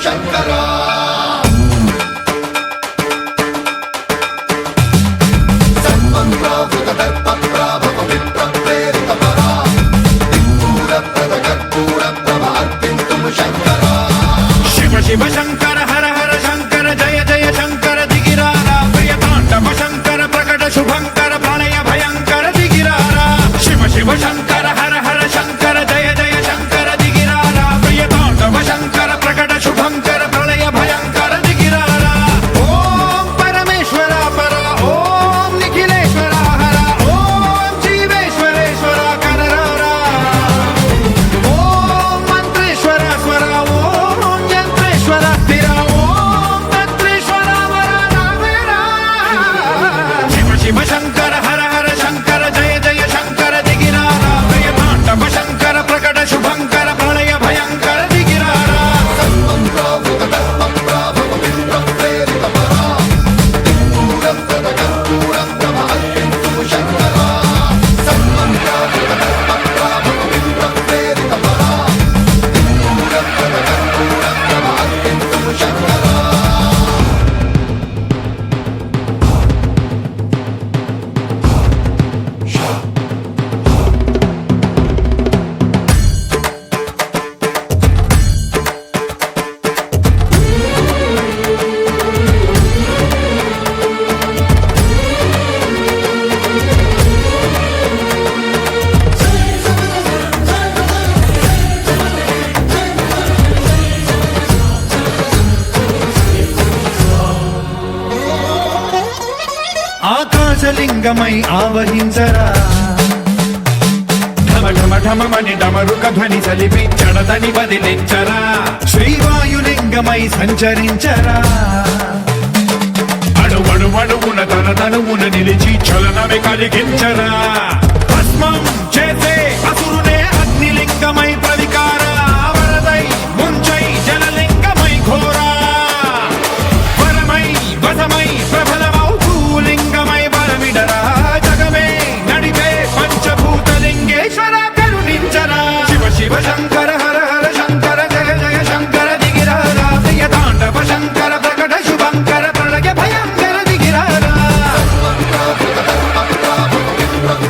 శంకరా శివ శంకర హర హర శంకర జయ జయ శంకర దిగిరారా ప్రియతాండవ శంకర ప్రకట శుభంకర ప్రళయ భయంకర దిగిరారా శివ శివ శంకర హర హర శంకర జయ జయ శంకర దిగిరారా ప్రియతాండవ శంకర ప్రకట శుభంకర ప్రళయ భయంకర దిగిరారా ఓం పరమేశ్వర పర ఓం నిఖిలేశ్వర హర ఓం జీవేశ్వరేశ్వర కరరారా ఓం మంత్రేశ్వర స్వర ఓం యంత్రేశ్వర స్థిర ఓం తంత్రేశ్వర వర రామేరా శివ శివ శంకర హర హర శంకర జయ జయ శంకర దిగిరారా ప్రియతాండవ శంకర ప్రకట శుభంకర ప్రళయ భయంకర దిగిరారా ఆకాశలింగమై ఆవహించరా ఢమ ఢమ ఢమమని డమరుక ధ్వని సలిపి చడదని వదిలించరా శ్రీవాయులింగమై సంచరించరా అణువణువున తన తనువున నిలిచి చలనమే కలిగించరా